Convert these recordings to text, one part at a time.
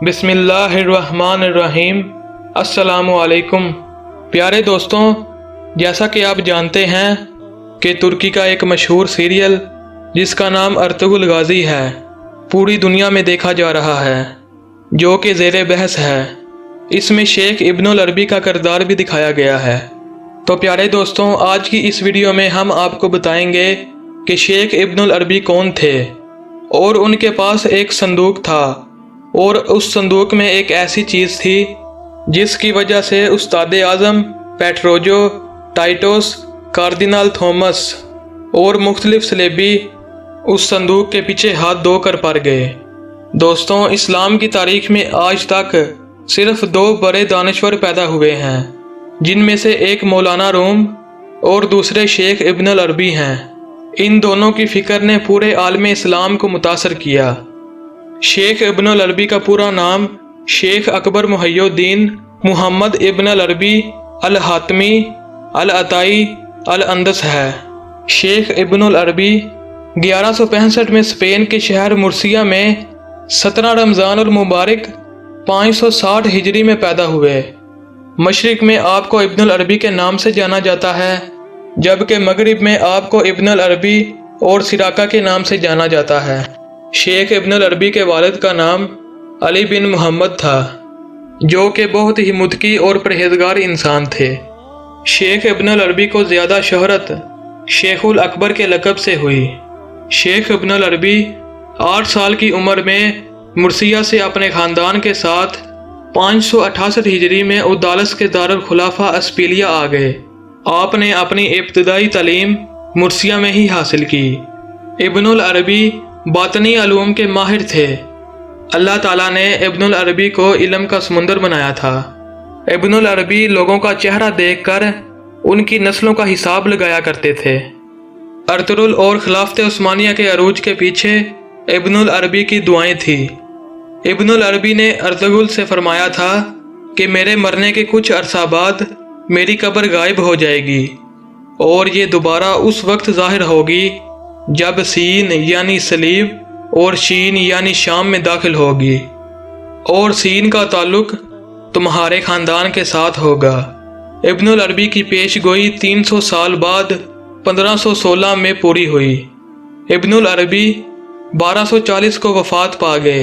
बिस्मिल्लाहिर्रहमानिर्रहीम। अस्सलामुअलैकुम। प्यारे दोस्तों, जैसा कि आप जानते हैं कि तुर्की का एक मशहूर सीरियल जिसका नाम अर्तुगरुल गाजी है पूरी दुनिया में देखा जा रहा है, जो कि ज़ेरे बहस है। इसमें शेख इब्नुल अरबी का किरदार भी दिखाया गया है। तो प्यारे दोस्तों, आज की इस वीडियो में हम आपको बताएंगे कि शेख इब्नुल अरबी कौन थे और उनके पास एक संदूक था, और उस संदूक में एक ऐसी चीज़ थी जिसकी वजह से उस्ताद आज़म पेट्रोजो, टाइटोस, कार्दिनाल थॉमस और मुख्तलिफ सलेबी उस संदूक के पीछे हाथ धोकर पड़ गए। दोस्तों, इस्लाम की तारीख में आज तक सिर्फ दो बड़े दानिश्वर पैदा हुए हैं, जिनमें से एक मौलाना रूम और दूसरे शेख इब्नुल अरबी हैं। इन दोनों की फ़िक्र ने पूरे आलम इस्लाम को मुतासर किया। शेख इब्नुल अरबी का पूरा नाम शेख अकबर मुहय्युद्दीन मुहम्मद इब्नुल अरबी अल हातमी अल अताई अल अंदस है। शेख इब्नुल अरबी 1165 में स्पेन के शहर मुर्सिया में 17 रमज़ान और मुबारक 560 हिजरी में पैदा हुए। मशरिक में आपको इब्नुल अरबी के नाम से जाना जाता है, जबकि मगरिब में आपको इब्नुल अरबी और सिराका के नाम से जाना जाता है। शेख इब्नुल अरबी के वालिद का नाम अली बिन मोहम्मद था, जो कि बहुत ही मुत्की और परहेजगार इंसान थे। शेख इब्नुल अरबी को ज़्यादा शोहरत शेखुल अकबर के लक़ब से हुई। शेख इब्नुल अरबी 8 साल की उम्र में मुर्सिया से अपने ख़ानदान के साथ 568 हिजरी में उदालस के दारुल खुलाफा अस्पीलिया आ गए। आपने अपनी इब्तदाई तालीम मुर्सिया में ही हासिल की। इब्नुल अरबी बातनी अलूम के माहिर थे। अल्लाह ताला ने इब्नुल अरबी को इल्म का समुंदर बनाया था। इब्नुल अरबी लोगों का चेहरा देखकर उनकी नस्लों का हिसाब लगाया करते थे। अर्तुगरुल और खिलाफत उस्मानिया के अरूज के पीछे इब्नुल अरबी की दुआएं थी। इब्नुल अरबी ने अर्तुगरुल से फरमाया था कि मेरे मरने के कुछ अरसा बाद मेरी कब्र गायब हो जाएगी और ये दोबारा उस वक्त ज़ाहिर होगी जब सीन यानी सलीब और शीन यानी शाम में दाखिल होगी, और सीन का ताल्लुक तुम्हारे ख़ानदान के साथ होगा। इब्नुल अरबी की पेशगोई 300 साल बाद 1516 में पूरी हुई। इब्नुल अरबी 1240 को वफ़ात पा गए।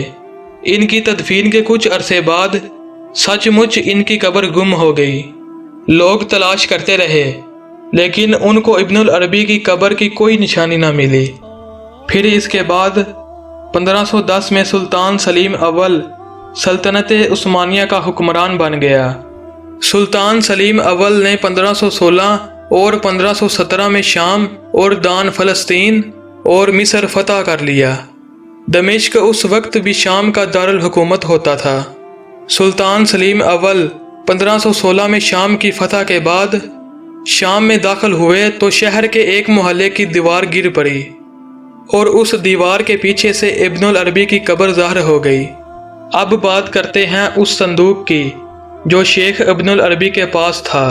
इनकी तदफीन के कुछ अरसे बाद सचमुच इनकी कब्र गुम हो गई। लोग तलाश करते रहे, लेकिन उनको इब्नुल अरबी की कब्र की कोई निशानी न मिली। फिर इसके बाद 1510 में सुल्तान सलीम अव्वल सल्तनत उस्मानिया का हुक्मरान बन गया। सुल्तान सलीम अव्वल ने 1516 और 1517 में शाम और दान फ़लस्तीन और मिस्र फ़तह कर लिया। दमिश्क उस वक्त भी शाम का दारुल हुकूमत होता था। सुल्तान सलीम अव्वल 1516 में शाम की फ़तह के बाद शाम में दाखिल हुए तो शहर के एक मोहल्ले की दीवार गिर पड़ी और उस दीवार के पीछे से इब्नुल अरबी की कब्र ज़ाहिर हो गई। अब बात करते हैं उस संदूक की जो शेख इब्नुल अरबी के पास था,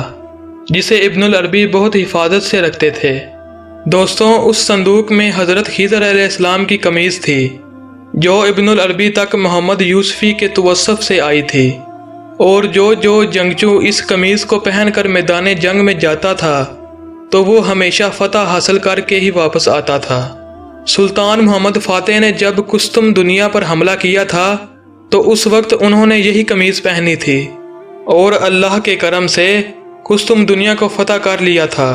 जिसे इब्नुल अरबी बहुत हिफाजत से रखते थे। दोस्तों, उस संदूक में हज़रत खिज़र अलैहिस्सलाम की कमीज़ थी, जो इब्नुल अरबी तक मोहम्मद यूसुफ़ी के तवस्सुफ़ से आई थी, और जो जंगजू इस कमीज़ को पहनकर मैदान जंग में जाता था तो वो हमेशा फ़तह हासिल करके ही वापस आता था। सुल्तान मोहम्मद फ़ातेह ने जब कुस्तुम दुनिया पर हमला किया था तो उस वक्त उन्होंने यही कमीज़ पहनी थी, और अल्लाह के करम से कुस्तुम दुनिया को फ़तह कर लिया था।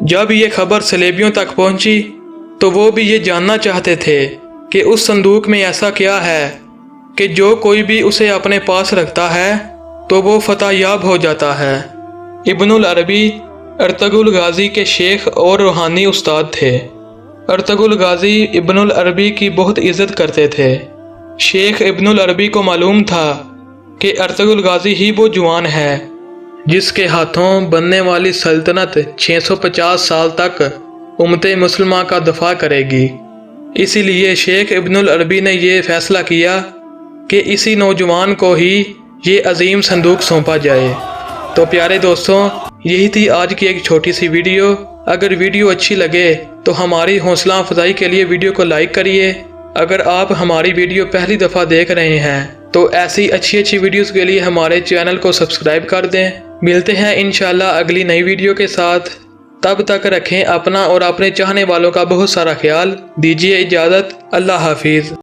जब ये खबर सलेबियों तक पहुंची तो वो भी ये जानना चाहते थे कि उस संदूक में ऐसा क्या है कि जो कोई भी उसे अपने पास रखता है तो वो फ़तह याब हो जाता है। इब्नुल अरबी अर्तुगरुल गाजी के शेख और रूहानी उस्ताद थे। अर्तुगरुल गाजी इब्नुल अरबी की बहुत इज़्ज़त करते थे। शेख इब्नुल अरबी को मालूम था कि अर्तुगरुल गाजी ही वो जवान है जिसके हाथों बनने वाली सल्तनत 650 साल तक उम्मत मुसलमान का दफा करेगी। इसीलिए शेख इब्नुल अरबी ने यह फ़ैसला किया कि इसी नौजवान को ही ये अजीम संदूक सौंपा जाए। तो प्यारे दोस्तों, यही थी आज की एक छोटी सी वीडियो। अगर वीडियो अच्छी लगे तो हमारी हौसला अफजाई के लिए वीडियो को लाइक करिए। अगर आप हमारी वीडियो पहली दफ़ा देख रहे हैं تو ایسی اچھی اچھی ویڈیوز کے لیے ہمارے چینل کو سبسکرائب کر دیں۔ ملتے ہیں انشاءاللہ اگلی نئی ویڈیو کے ساتھ، تب تک رکھیں اپنا اور اپنے چاہنے والوں کا بہت سارا خیال۔ دیجیے اجازت، اللہ حافظ۔